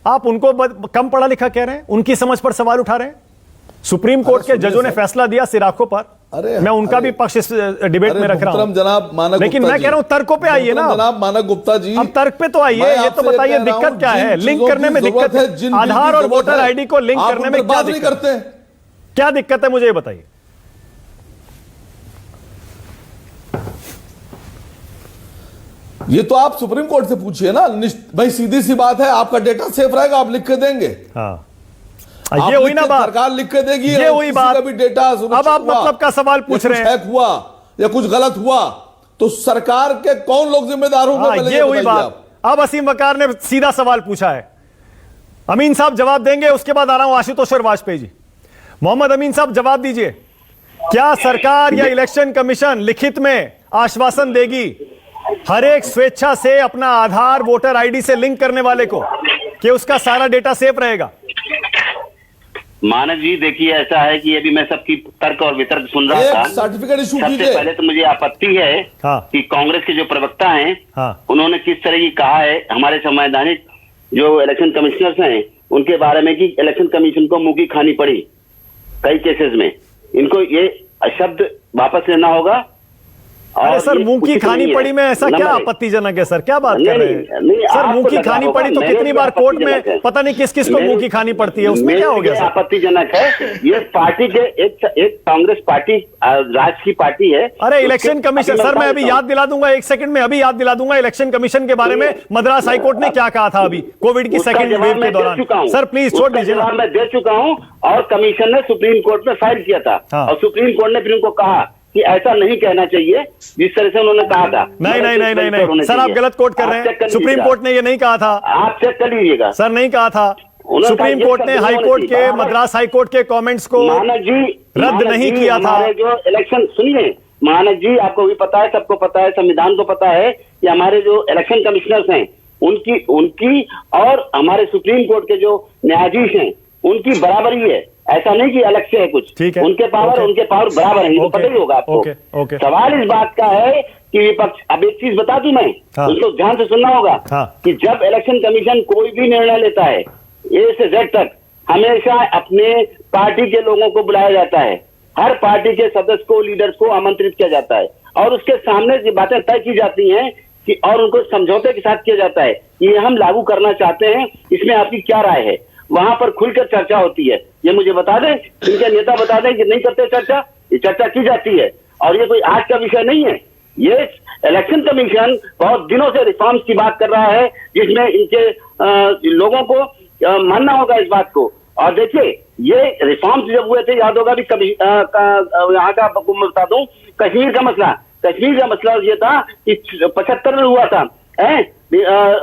आप उनको कम पढ़ा लिखा कह रहे हैं, उनकी समझ पर सवाल उठा रहे हैं। सुप्रीम कोर्ट के जजों ने फैसला दिया सिराखों पर, मैं उनका भी पक्ष इस डिबेट में रख रहा हूं जनाब मानक, लेकिन मैं कह रहा हूं तर्कों पे आइए ना जनाब मानक गुप्ता जी। अब तर्क पे तो आइए, ये तो बताइए दिक्कत क्या है? लिंक करने में दिक्कत है, आधार और वोटर आईडी को लिंक करने में क्या दिक्कत है? क्या दिक्कत है मुझे ये बताइए। ये तो आप सुप्रीम कोर्ट से पूछिए ना। भाई सीधी सी बात है, आपका डेटा सेफ रहेगा, आप लिख के देंगे। हाँ, ये हुई ना बात, सरकार लिख के देगी। ये हुई बात। भी डेटा अब आप मतलब का सवाल पूछ रहे हैं, हैक हुआ या कुछ गलत हुआ तो सरकार के कौन लोग जिम्मेदार होंगे? ये हुई बात। अब असीम वकार ने सीधा सवाल पूछा है, अमीन साहब जवाब देंगे, उसके बाद आ रहा हूं आशुतोष और वाजपेयी जी। मोहम्मद अमीन साहब जवाब दीजिए, क्या सरकार या इलेक्शन कमीशन लिखित में आश्वासन देगी हर एक स्वेच्छा से अपना आधार वोटर आईडी से लिंक करने वाले को कि उसका सारा डेटा सेफ रहेगा? मानक जी देखिए, ऐसा है कि अभी मैं सबकी तर्क और वितर्क सुन रहा था। सर्टिफिकेट इशू कीजिए। सबसे पहले तो मुझे आपत्ति है कि कांग्रेस के जो प्रवक्ता हैं उन्होंने किस तरह की कहा है हमारे संवैधानिक जो इलेक्शन कमिश्नर्स हैं उनके बारे में कि इलेक्शन कमीशन को मुंह की खानी पड़ी कई केसेस में। इनको ये शब्द वापस लेना होगा। अरे सर, मुंह की खानी पड़ी में ऐसा क्या आपत्तिजनक है सर? क्या बात कर रहे हैं सर? मुंह की खानी पड़ी तो कितनी बार कोर्ट में पता नहीं किस किस को मुंह की खानी पड़ती है, उसमें क्या हो गया सर? आपत्तिजनक है ये पार्टी के एक कांग्रेस पार्टी राज की पार्टी है। अरे इलेक्शन कमीशन सर, मैं अभी याद दिला दूंगा, एक सेकंड में अभी याद दिला दूंगा इलेक्शन कमीशन के बारे में मद्रास हाईकोर्ट ने क्या कहा था अभी कोविड की सेकंड वेव के दौरान। सर प्लीज छोड़ दीजिए ना। मैं दे चुका हूं और कमीशन ने सुप्रीम कोर्ट में फाइल किया था और सुप्रीम कोर्ट ने फिर उनको कहा कि ऐसा नहीं कहना चाहिए जिस तरह से उन्होंने कहा था। नहीं सर, आप गलत कोट कर रहे हैं। सुप्रीम कोर्ट ने ये नहीं कहा था, आप चेक कर लीजिएगा। सर नहीं कहा था, सुप्रीम कोर्ट ने हाई कोर्ट के मद्रास हाई कोर्ट के कमेंट्स को रद्द नहीं किया था। जो इलेक्शन सुनिए मानक जी, आपको भी पता है, सबको पता है, संविधान को पता है कि हमारे जो इलेक्शन कमिश्नर्स हैं उनकी और हमारे सुप्रीम कोर्ट के जो न्यायाधीश हैं उनकी बराबरी है। ऐसा नहीं कि अलग से है कुछ, उनके पावर बराबर है, पता ही होगा आपको। सवाल इस बात का है कि विपक्ष, अब एक चीज बता दूं मैं, उसको ध्यान से सुनना होगा कि जब इलेक्शन कमीशन कोई भी निर्णय लेता है ए से जेड तक, हमेशा अपने पार्टी के लोगों को बुलाया जाता है, हर पार्टी के सदस्य को, लीडर्स को आमंत्रित किया जाता है और उसके सामने ये बातें तय की जाती हैं कि और उनको समझौते के साथ किया जाता है कि ये हम लागू करना चाहते हैं, इसमें आपकी क्या राय है। वहां पर खुलकर चर्चा होती है। ये मुझे बता दें, इनके नेता बता दें कि नहीं करते चर्चा, ये चर्चा की जाती है और ये कोई आज का विषय नहीं है। ये इलेक्शन कमीशन बहुत दिनों से रिफॉर्म्स की बात कर रहा है जिसमें इनके लोगों को मानना होगा इस बात को। और देखिए, ये रिफॉर्म्स जब हुए थे, याद होगा भी कभी यहाँ का आपको मैं बता दूं, कश्मीर का मसला ये था कि 75 में हुआ था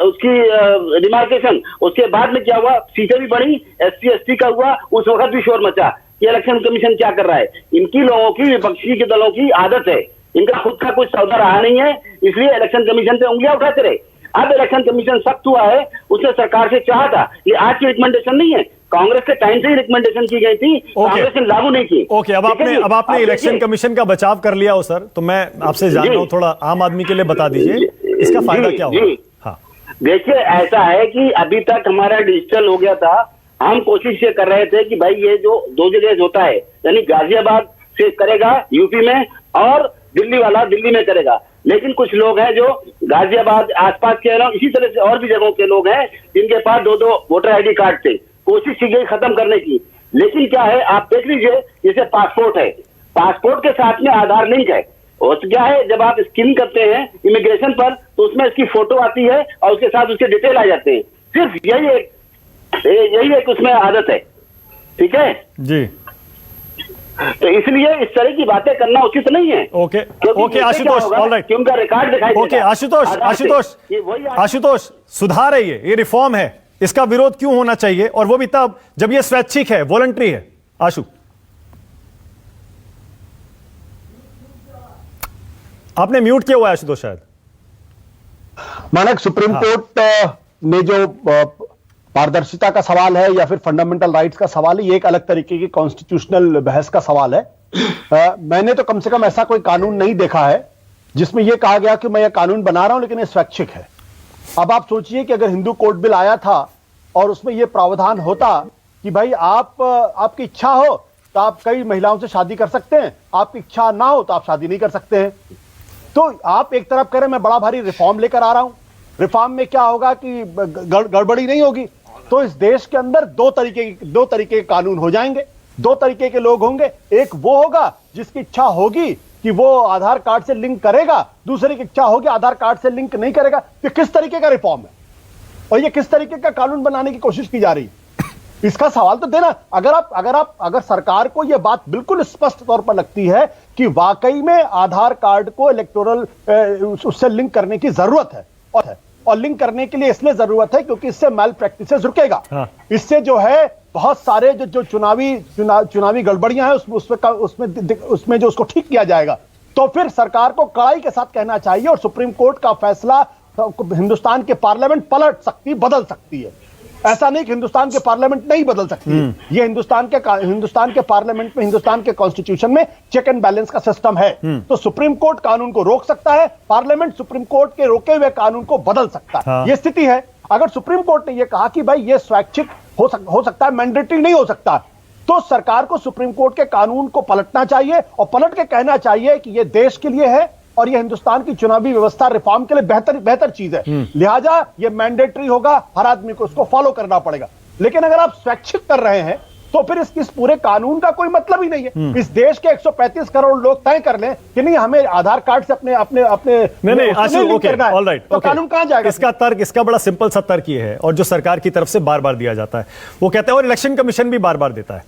उसकी डिमार्केशन। उसके बाद में क्या हुआ, सीटें भी बढ़ी, SC ST का हुआ, उस वक्त भी शोर मचा कि इलेक्शन कमीशन क्या कर रहा है। इनकी लोगों की, विपक्षी के दलों की आदत है, इनका खुद का कुछ सौदा रहा नहीं है, इसलिए इलेक्शन कमीशन पे उंगलियां उठाते रहे। अब इलेक्शन कमीशन सख्त हुआ है, उसने सरकार से चाहा था, ये आज की रिकमेंडेशन नहीं है, कांग्रेस के टाइम से ही रिकमेंडेशन की गई थी, कांग्रेस ने लागू नहीं की। ओके, अब आपने इलेक्शन कमीशन का बचाव कर लिया हो सर, तो मैं आपसे जान रहा हूं, थोड़ा आम आदमी के लिए बता दीजिए इसका फायदा क्या होगा। हाँ देखिए, ऐसा है कि अभी तक हमारा डिजिटल हो गया था, हम कोशिश ये कर रहे थे कि भाई ये जो 2 जगह होता है, यानी गाजियाबाद से करेगा यूपी में और दिल्ली वाला दिल्ली में करेगा, लेकिन कुछ लोग हैं जो गाजियाबाद आसपास के लोग, इसी तरह से और भी जगहों के लोग हैं जिनके पास 2-2 वोटर ID कार्ड थे। कोशिश की गई खत्म करने की, लेकिन क्या है, आप देख लीजिए, जैसे पासपोर्ट है, पासपोर्ट के साथ में आधार लिंक है, और क्या है, जब आप स्कैन करते हैं इमिग्रेशन पर तो उसमें इसकी फोटो आती है और उसके साथ उसके डिटेल आ जाते हैं। सिर्फ यही एक उसमें आदत है, ठीक है जी। तो इसलिए इस तरह की बातें करना उचित नहीं है। ओके आशुतोष, ऑलराइट, कि उनका रिकॉर्ड दिखाई देगा। ओके आशुतोष, सुधार है, ये रिफॉर्म है, इसका विरोध क्यों होना चाहिए, और वो भी तब जब ये स्वैच्छिक है, वॉलंटरी है। आशु, आपने म्यूट किया हुआ है आशुतोष शायद। मानक, सुप्रीम कोर्ट ने जो पारदर्शिता का सवाल है या फिर फंडामेंटल राइट्स का सवाल है, ये एक अलग तरीके की कॉन्स्टिट्यूशनल बहस का सवाल है। मैंने तो कम से कम ऐसा कोई कानून नहीं देखा है जिसमें यह कहा गया कि मैं यह कानून बना रहा हूं लेकिन यह स्वैच्छिक है। अब आप सोचिए कि अगर हिंदू कोड बिल आया था और उसमें यह प्रावधान होता कि भाई आपकी इच्छा हो तो आप कई महिलाओं से शादी कर सकते हैं, आपकी इच्छा ना हो तो आप शादी नहीं कर सकते हैं। तो आप एक तरफ कह रहे हैं मैं बड़ा भारी रिफॉर्म लेकर आ रहा हूं, रिफॉर्म में क्या होगा कि गड़बड़ी नहीं होगी, तो इस देश के अंदर दो तरीके के कानून हो जाएंगे, 2 तरीके के लोग होंगे। एक वो होगा जिसकी इच्छा होगी कि वो आधार कार्ड से लिंक करेगा, दूसरे की इच्छा होगी आधार कार्ड से लिंक नहीं करेगा। तो किस तरीके का रिफॉर्म है और ये किस तरीके का कानून बनाने की कोशिश की जा रही है, इसका सवाल तो देना। अगर सरकार को यह बात बिल्कुल स्पष्ट तौर पर लगती है कि वाकई में आधार कार्ड को इलेक्टोरल उससे लिंक करने की जरूरत है और लिंक करने के लिए इसलिए जरूरत है क्योंकि इससे मैल प्रैक्टिसेस रुकेगा। इससे जो है बहुत सारे जो चुनावी गड़बड़ियां हैं उसमें जो उसको ठीक किया जाएगा। तो फिर सरकार को कड़ाई के साथ कहना चाहिए और सुप्रीम कोर्ट का फैसला हिंदुस्तान के पार्लियामेंट पलट सकती, बदल सकती है। ऐसा नहीं कि हिंदुस्तान के पार्लियामेंट नहीं बदल सकती है। ये हिंदुस्तान के पार्लियामेंट में, हिंदुस्तान के कॉन्स्टिट्यूशन में चेक एंड बैलेंस का सिस्टम है। तो सुप्रीम कोर्ट कानून को रोक सकता है, पार्लियामेंट सुप्रीम कोर्ट के रोके हुए कानून को बदल सकता है। ये स्थिति है। अगर सुप्रीम कोर्ट ने यह कहा कि भाई ये स्वैच्छिक हो सकता है, मैंडेटरी नहीं हो सकता, तो सरकार को सुप्रीम कोर्ट के कानून को पलटना चाहिए और पलट के कहना चाहिए कि यह देश के लिए है और यह हिंदुस्तान की चुनावी व्यवस्था रिफॉर्म के लिए बेहतर चीज है, लिहाजा यह मैंडेटरी होगा, हर आदमी को उसको फॉलो करना पड़ेगा। लेकिन अगर आप स्वैच्छिक कर रहे हैं तो फिर इस पूरे कानून का कोई मतलब ही नहीं है। इस देश के 135 करोड़ लोग तय कर लें कि नहीं हमें आधार कार्ड से अपने अपने अपने नहीं आशु, ओके, ऑल राइट, तो कानून कहां जाएगा? इसका तर्क, इसका बड़ा सिंपल सा तर्क ये है, और जो सरकार की तरफ से बार बार दिया जाता है, वो कहते हैं, और इलेक्शन कमीशन भी बार बार देता है,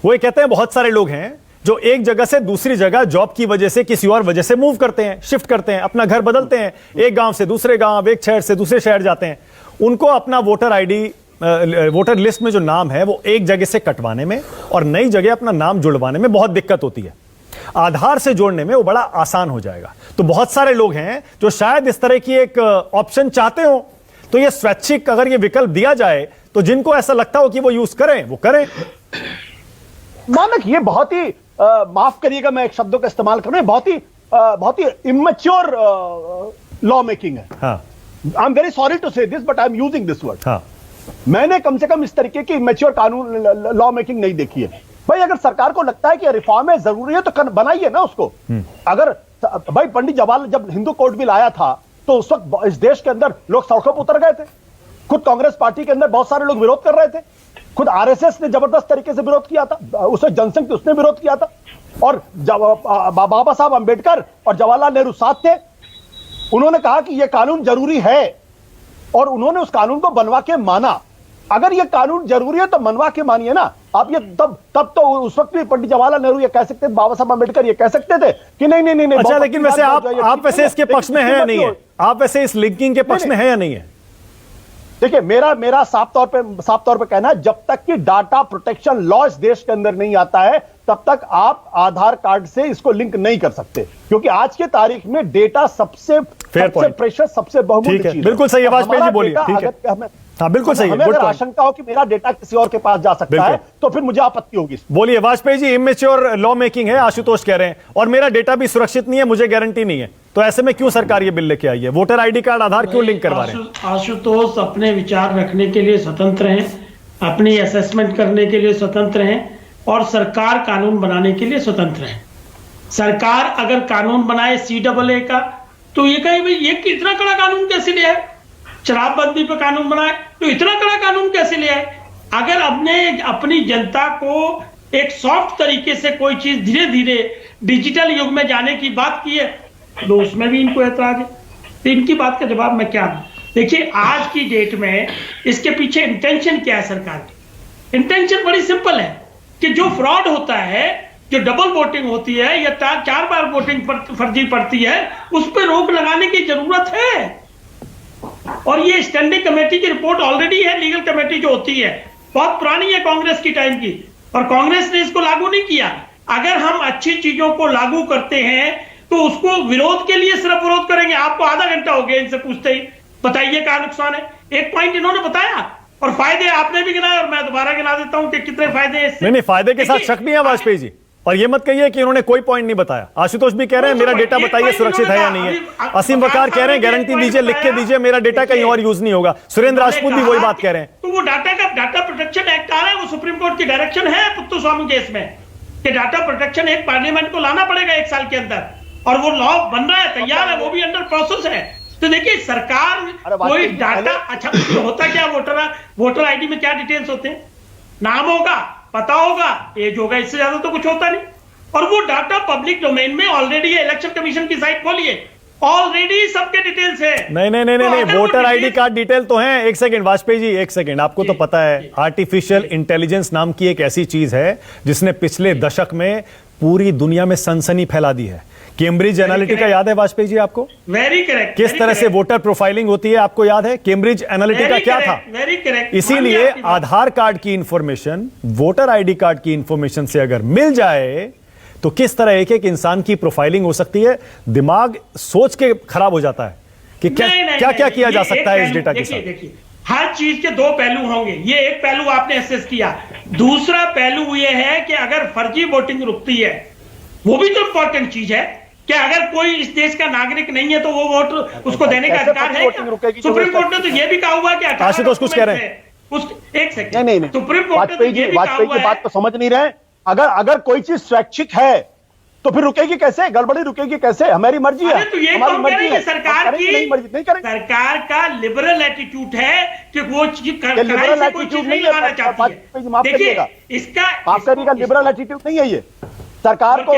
वो ये कहते हैं बहुत सारे लोग हैं जो एक जगह से दूसरी जगह जॉब की वजह से, किसी और वजह से मूव करते हैं, शिफ्ट करते हैं, अपना घर बदलते हैं, एक गांव से दूसरे गांव, एक शहर से दूसरे शहर जाते हैं। उनको अपना वोटर आईडी, वोटर लिस्ट में जो नाम है वो एक जगह से कटवाने में और नई जगह अपना नाम जुड़वाने में बहुत दिक्कत होती है। आधार से जोड़ने में वो बड़ा आसान हो जाएगा। तो बहुत सारे लोग हैं जो शायद इस तरह की एक ऑप्शन चाहते हो, तो ये स्वैच्छिक अगर ये विकल्प दिया जाए तो जिनको ऐसा लगता हो कि वो यूज करें वो करें। मानक, ये बहुत ही माफ करिएगा मैं एक शब्दों का इस्तेमाल करूं, बहुत ही इमेच्योर लॉ मेकिंग है। I am very sorry to say this but I am using this word. मैंने कम से कम इस तरीके की इमेच्योर कानून लॉ मेकिंग नहीं देखी है। भाई अगर सरकार को लगता है कि रिफॉर्म है जरूरी है तो बनाइए ना उसको। अगर भाई पंडित जवाहरलाल जब हिंदू कोड बिल आया था तो उस वक्त इस देश के अंदर लोग सड़कों पर उतर गए थे। खुद कांग्रेस पार्टी के अंदर बहुत सारे लोग विरोध कर रहे थे। खुद आरएसएस ने जबरदस्त तरीके से विरोध किया था, उसे जनसंघ थी उसने विरोध किया था। और बाबा साहब अंबेडकर और जवाहरलाल नेहरू साथ थे। उन्होंने कहा कि यह कानून जरूरी है और उन्होंने उस कानून को बनवा के माना। अगर यह कानून जरूरी है तो मनवा के मानिए ना आप। ये तब तो उस वक्त भी पंडित जवाहरलाल नेहरू ये कह सकते थे, बाबा साहब अंबेडकर ये कह सकते थे कि नहीं। अच्छा, लेकिन वैसे आप वैसे इसके पक्ष में है या नहीं है? आप वैसे इस लिंकिंग के पक्ष में है या नहीं है? देखिए मेरा साफ तौर पे कहना है, जब तक कि डाटा प्रोटेक्शन लॉ इस देश के अंदर नहीं आता है तब तक आप आधार कार्ड से इसको लिंक नहीं कर सकते, क्योंकि आज के तारीख में डेटा सबसे प्रेशियस, सबसे बहुमूल्य चीज है। बिल्कुल सही है वाजपेयी जी, बोलिए। ठीक है, हाँ बिल्कुल सही है। हमें अगर आशंका हो कि मेरा डेटा किसी और के पास जा सकता है तो फिर मुझे आपत्ति होगी। बोलिए Vajpayee ji, immature law making है आशुतोष कह रहे हैं, और मेरा डेटा भी सुरक्षित नहीं है, मुझे गारंटी नहीं है, तो ऐसे में क्यों सरकार ये बिल लेके आई है? वोटर आईडी कार्ड आधार क्यों लिंक करवा रहे हैं? आशुतोष अपने विचार रखने के लिए स्वतंत्र हैं, अपनी असेसमेंट करने के लिए स्वतंत्र हैं, और सरकार कानून बनाने के लिए स्वतंत्र है। सरकार अगर कानून बनाए CAA का तो ये कहे भाई ये इतना कड़ा कानून कैसे ले आए? शराबबंदी पे कानून बनाए तो इतना कड़ा कानून कैसे ले आए? अगर अपनी जनता को एक सॉफ्ट तरीके से कोई चीज धीरे धीरे डिजिटल युग में जाने की बात की है तो उसमें भी इनको ऐतराज है। तो इनकी बात का जवाब मैं क्या दूं? देखिए आज की डेट में इसके पीछे इंटेंशन क्या है सरकार की? इंटेंशन बड़ी सिंपल है कि जो फ्रॉड होता है, जो डबल वोटिंग होती है या 4 बार वोटिंग फर्जी पड़ती है, उस पर रोक लगाने की जरूरत है। और ये स्टैंडिंग कमेटी की रिपोर्ट ऑलरेडी है। लीगल कमेटी जो होती है बहुत पुरानी है, कांग्रेस की टाइम की, और कांग्रेस ने इसको लागू नहीं किया। अगर हम अच्छी चीजों को लागू करते हैं तो उसको विरोध के लिए सिर्फ विरोध करेंगे। आपको आधा घंटा हो गया इनसे पूछते ही, बताइए क्या नुकसान है? एक पॉइंट इन्होंने बताया और फायदे आपने भी गिनाए, और मैं दोबारा गिना देता हूं कि कितने फायदे हैं इससे। नहीं, फायदे के साथ शक नहीं है वाजपेयी जी, और ये मत कहिए कि इन्होंने कोई पॉइंट नहीं बताया। आशुतोष भी कह रहे हैं मेरा डेटा बताइए सुरक्षित है या नहीं है। असीम वकार कह रहे हैं गारंटी दीजिए, लिख के दीजिए, मेरा डेटा कहीं और यूज नहीं होगा। सुरेंद्र राजपूत भी वही बात कह रहे हैं। तो वो डाटा प्रोटेक्शन एक्ट आ रहा है, वो सुप्रीम कोर्ट की डायरेक्शन है पुत्तुस्वामी केस में कि डाटा प्रोटेक्शन एक्ट पार्लियामेंट को लाना पड़ेगा 1 साल के अंदर, और वो लॉ बन रहा है, तैयार है, वो भी अंडर प्रोसेस है। तो देखिए सरकार कोई डाटा, अच्छा होता क्या वोटर आईडी में क्या डिटेल्स होते हैं? नाम होगा, पता होगा, एज होगा, इससे ज्यादा तो कुछ होता नहीं। और वो डाटा पब्लिक डोमेन में ऑलरेडी इलेक्शन कमीशन की साइट खोलिए, ऑलरेडी सबके डिटेल्स है। नहीं, वोटर आईडी कार्ड डिटेल तो है। एक सेकंड वाजपेयी जी, एक सेकंड। आपको तो पता है आर्टिफिशियल इंटेलिजेंस नाम की एक ऐसी चीज है जिसने पिछले दशक में पूरी दुनिया में सनसनी फैला दी है। कैम्ब्रिज एनालिटिका याद है वाजपेयी जी आपको? Very correct. किस तरह से वोटर प्रोफाइलिंग होती है आपको याद है? कैम्ब्रिज एनालिटिका क्या था? Very correct. इसीलिए आधार कार्ड की इंफॉर्मेशन वोटर आईडी कार्ड की इंफॉर्मेशन से अगर मिल जाए तो किस तरह एक इंसान की प्रोफाइलिंग हो सकती है। दिमाग सोच के खराब हो जाता है कि क्या किया जा सकता है इस डेटा के साथ। देखिए हर चीज के 2 पहलू होंगे। ये एक पहलू आपने एसेस किया, दूसरा पहलू ये है कि अगर फर्जी वोटिंग रुकती है, वो भी तो इंपॉर्टेंट चीज है कि अगर कोई इस देश का नागरिक नहीं है तो वो वोट उसको देने का अधिकार है। सुप्रीम कोर्ट ने तो ये भी कहा हुआ कि आशुतोष कुछ कह रहे हैं। एक सेकंड नहीं सुप्रीम कोर्ट ने वाजपेयी ये जी भी कहा वाजपेयी हुआ की है। बात को समझ नहीं रहे। अगर कोई चीज स्वैच्छिक है तो फिर रुकेगी कैसे, गड़बड़ी रुकेगी कैसे? हमारी मर्जी है, अरे तो ये हमारी तो कह रहे हैं है। सरकार हम करेंगे, की नहीं मर्जी नहीं करेंगे। सरकार का लिबरल एटीट्यूड है कि वो ये लिबरल एटीट्यूड नहीं है, वाजपेयी जी माफ करिएगा, इसका माफ करिएगा, लिबरल एटीट्यूड नहीं है ये। सरकार को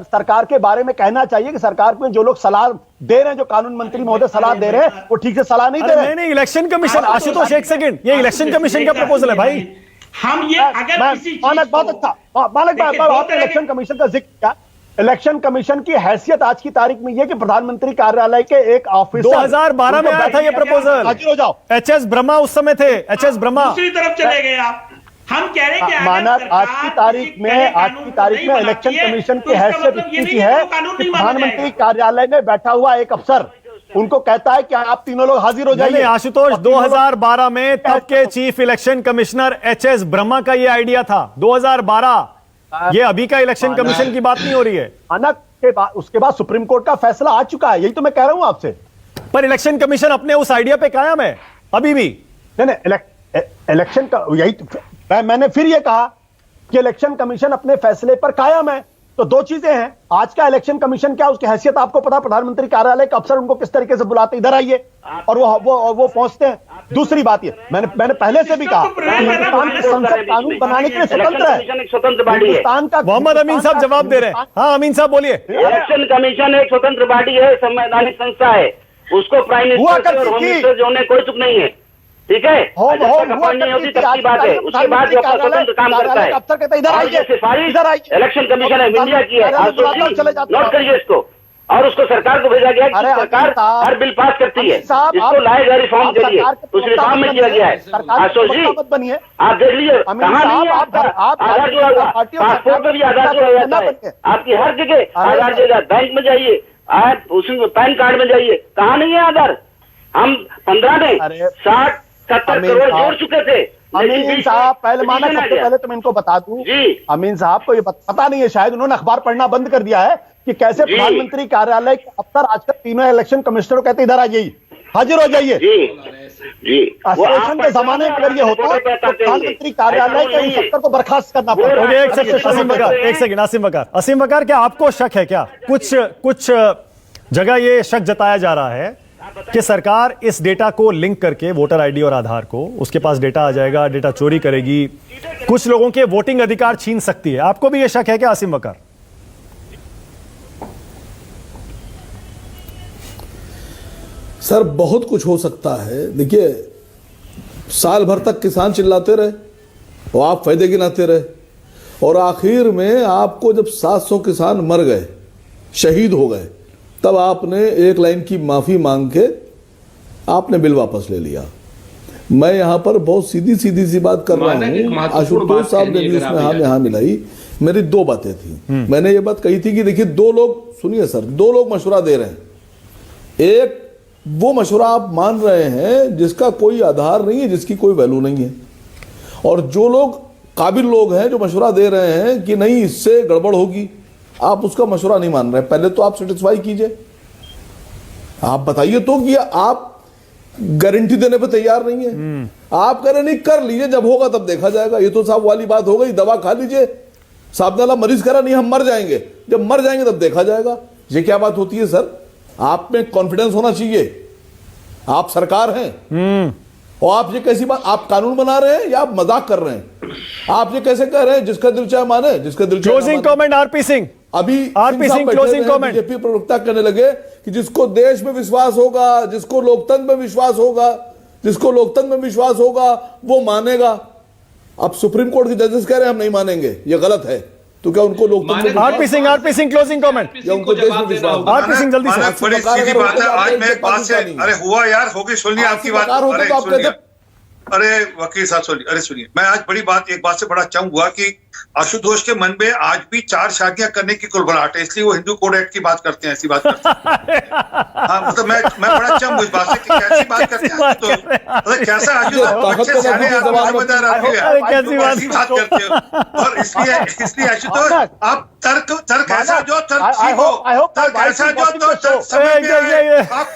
सरकार के बारे में कहना चाहिए कि सरकार को जो लोग सलाह दे रहे हैं, जो कानून मंत्री महोदय सलाह दे रहे हैं, वो ठीक से सलाह नहीं दे रहे। नहीं, इलेक्शन कमीशन, आशुतोष एक सेकंड, ये इलेक्शन कमीशन का प्रपोजल है भाई। हम ये अगर किसी मानक बहुत अच्छा, मानक आपने इलेक्शन कमीशन का जिक्र किया। इलेक्शन कमीशन की हैसियत आज की तारीख में यह कि प्रधानमंत्री कार्यालय के एक ऑफिसर 2012 में आया था ये प्रपोजल, हाजिर हो जाओ। एचएस ब्रह्मा उस समय थे, एचएस ब्रह्मा। दूसरी तरफ चले गए आप। हम कह रहे हैं कि अगर मानक सरकार आज की तारीख में इलेक्शन कमीशन की हैसियत इतनी की है कि प्रधानमंत्री कार्यालय में बैठा हुआ एक अफसर उनको कहता है कि आप तीनों लोग हाजिर हो नहीं, जाइए। आशुतोष 2012 में तब के chief election commissioner HS Brahma का ये आइडिया था, 2012। ये अभी का इलेक्शन कमीशन की बात नहीं हो रही है। मानक के बाद उसके बाद सुप्रीम कोर्ट का फैसला आ चुका है, यही तो मैं कह रहा हूं आपसे। पर इलेक्शन कमीशन अपने उस आइडिया पे कायम है अभी भी। नहीं इलेक्शन का यही मैंने फिर ये कहा कि इलेक्शन कमीशन अपने फैसले पर कायम है। तो दो चीजें हैं, आज का इलेक्शन कमीशन क्या, उसकी हैसियत आपको पता, प्रधानमंत्री कार्यालय के अफसर उनको किस तरीके से बुलाते, इधर आइए, और वो पहुंचते हैं। दूसरी बात ये मैंने पहले से भी कहा, हिंदुस्तान की संसद कानून बनाने के लिए स्वतंत्र है, स्वतंत्र बॉडी है। हिंदुस्तान का मोहम्मद अमीन साहब जवाब दे रहे हैं। हाँ अमीन साहब बोलिए। इलेक्शन कमीशन एक स्वतंत्र बॉडी है, संवैधानिक संस्था है, उसको प्राइम हुआ मिनिस्टर और होम करती थी। मिनिस्टर जोड़ने कोई तुक नहीं है, ठीक है। होम जब तक हुआ अपॉइंट नहीं होती करती थी, तब की बात है, उसके बाद जो अपना स्वतंत्र काम करता है। अफसर कहता है इधर और आइए, ये सिफारिश इधर आइए। इलेक्शन कमीशन ऑफ इंडिया की है, चले जाते नोट करिए इसको। और उसको सरकार को भेजा गया है कि सरकार हर बिल पास करती है, इसको लाएगा रिफॉर्म के लिए, उस रिफॉर्म में किया गया है। आशुतोष जी बनिए, आप देख लीजिए कहाँ नहीं है आपका आधार जुड़ा हुआ, पासपोर्ट में भी आधार जुड़ा रहता है, आपकी हर जगह आधार देगा। बैंक में जाइए, आप उसमें पैन कार्ड में जाइए, कहाँ नहीं है आधार। हम 15 में 60-70 करोड़ जोड़ चुके थे। अमीन साहब पहले माना, सबसे पहले तो मैं इनको बता दूं, अमीन साहब को ये पता नहीं है, शायद उन्होंने अखबार पढ़ना बंद कर दिया है कि कैसे प्रधानमंत्री कार्यालय के अफसर आजकल तीनों इलेक्शन कमिश्नरों कहते इधर आ जाइए, हाजिर हो जाइए। के जमाने में अगर ये होता तो प्रधानमंत्री कार्यालय के उस अफसर को बर्खास्त करना पड़ता। एक सेकंड असीम वकार, क्या आपको शक है क्या, कुछ जगह ये शक जताया जा रहा है कि सरकार इस डेटा को लिंक करके वोटर आईडी और आधार को, उसके पास डेटा आ जाएगा, डेटा चोरी करेगी, कुछ लोगों के वोटिंग अधिकार छीन सकती है। आपको भी यह शक है क्या असीम वकार? सर बहुत कुछ हो सकता है। देखिए साल भर तक किसान चिल्लाते रहे और आप फायदे गिनाते रहे, और आखिर में आपको जब 700 किसान मर गए, शहीद हो गए, तब आपने एक लाइन की माफी मांग के आपने बिल वापस ले लिया। मैं यहां पर बहुत सीधी सी बात कर रहा हूं। आशुतोष साहब ने भी उसमें हाँ मिलाई। मेरी दो बातें थी। मैंने ये बात कही थी कि देखिए दो लोग, सुनिए सर, दो लोग मशवरा दे रहे हैं। एक वो मशवरा आप मान रहे हैं जिसका कोई आधार नहीं है, जिसकी कोई वैल्यू नहीं है, और जो लोग काबिल लोग हैं जो मशवरा दे रहे हैं कि नहीं इससे गड़बड़ होगी, आप उसका मशवरा नहीं मान रहे। पहले तो आप सेटिस्फाई कीजिए, आप बताइए तो कि आप गारंटी देने पे तैयार नहीं है। आप कह रहे नहीं, कर लीजिए, जब होगा तब देखा जाएगा। ये तो साहब वाली बात हो गई, दवा खा लीजिए, साहब मरीज कह रहा नहीं हम मर जाएंगे, जब मर जाएंगे तब देखा जाएगा। ये क्या बात होती है सर? आप में कॉन्फिडेंस होना चाहिए, आप सरकार हैं। और आप ये कैसी बात, आप कानून बना रहे हैं या आप मजाक कर रहे हैं? आप ये कैसे कह रहे हैं जिसका दिल चाहे माने, जिसका दिल चाहे क्लोजिंग कमेंट आरपी सिंह। अभी RP Singh closing comment. BJP प्रवक्ता कहने लगे कि जिसको देश में विश्वास होगा, जिसको लोकतंत्र में विश्वास होगा, जिसको लोकतंत्र में विश्वास होगा वो मानेगा। अब सुप्रीम कोर्ट के जजेस कह रहे हैं हम नहीं मानेंगे, ये गलत है, तो क्या उनको लोकतंत्र? RP Singh closing comment. या उनको देश में विश्वास? आरपी सिंह जल्दी से। बड़ी सीधी बात है। आज मैं एक बात से, अरे हुआ यार, होगी, सुनिए आपकी बात। अरे वकील साहब सुनिए, अरे सुनिए, मैं आज बड़ी बात, एक बात से बड़ा चंग हुआ कि आशुतोष के मन में आज भी 4 शादियां करने की कुलबुलाहट है, इसलिए वो हिंदू कोड एक्ट की बात करते हैं, ऐसी बात करते हैं। हाँ मतलब मैं बड़ा चंग हूँ इस बात से कि कैसी बात करते हैं तो, मतलब कैसा आशुतोष अच्छे सियाने आदमी समझदार आदमी है, ऐसी बात करते हो। और इसलिए आशुतोष आप तर्क ऐसा जो तर्क I सीखो, hope तर्क my wife ऐसा is जो watching तो the show. तर्क समझ में आए। ये। आप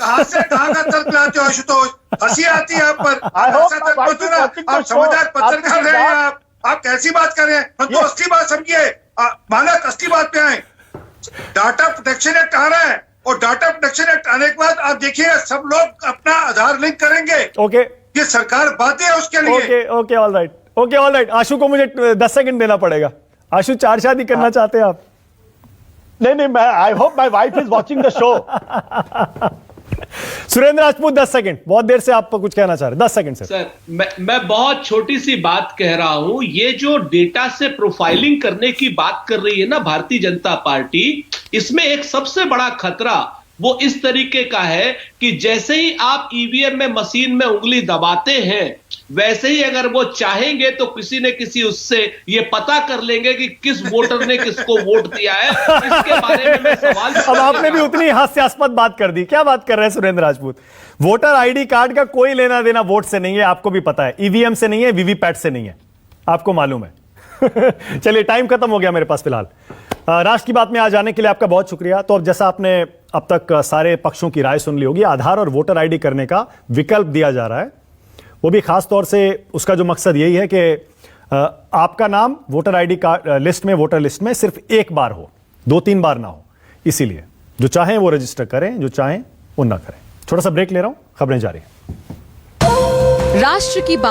कहाँ का तर्क लाते हो आशुतोष? हंसी आती है आप पर। I hope ऐसा my तर्क wife मत is करो। watching the आप show. समझदार पत्रकार आपकी रहे हैं बात- आप कैसी बात कर रहे हैं? तो असली बात समझिए। मानक असली बात पे आए। डाटा प्रोटेक्शन एक्ट आ रहा है और डाटा प्रोटेक्शन एक्ट आने के बाद आप देखिए सब लोग अपना आधार लिंक करेंगे। ओके ये सरकार बाध्य है उसके लिए। ओके ओके ऑल राइट आशु को मुझे 10 सेकंड देना पड़ेगा। आशु 4 शादी करना चाहते हैं आप? नहीं मैं I hope my wife is watching the show. Surendra Rajput 10 second, बहुत देर से आप कुछ कहना चाह रहे हैं, 10 सेकंड से। सर मैं बहुत छोटी सी बात कह रहा हूं। ये जो डेटा से प्रोफाइलिंग करने की बात कर रही है ना भारतीय जनता पार्टी, इसमें एक सबसे बड़ा खतरा वो इस तरीके का है कि जैसे ही आप ईवीएम में मशीन में उंगली दबाते हैं, वैसे ही अगर वो चाहेंगे तो किसी न किसी उससे ये पता कर लेंगे कि किस वोटर ने किसको वोट दिया है। इसके बारे में मैं सवाल अब आपने भी उतनी हास्यास्पद बात कर दी। क्या बात कर रहे हैं Surendra Rajput? Voter ID card का कोई लेना देना वोट से नहीं है, आपको भी पता है। ईवीएम से नहीं है, वीवीपैट से नहीं है, आपको मालूम है। चलिए टाइम खत्म हो गया मेरे पास फिलहाल। राष्ट्र की बात में आ जाने के लिए आपका बहुत शुक्रिया। तो अब जैसा आपने अब तक सारे पक्षों की राय सुन ली होगी, आधार और वोटर आईडी करने का विकल्प दिया जा रहा है, वो भी खास तौर से उसका जो मकसद यही है कि आपका नाम वोटर आईडी कार्ड लिस्ट में, वोटर लिस्ट में सिर्फ एक बार हो, 2-3 बार ना हो। इसीलिए जो चाहें वो रजिस्टर करें, जो चाहें वो ना करें। छोटा सा ब्रेक ले रहा हूं, खबरें जारी हैं। राष्ट्र की बात।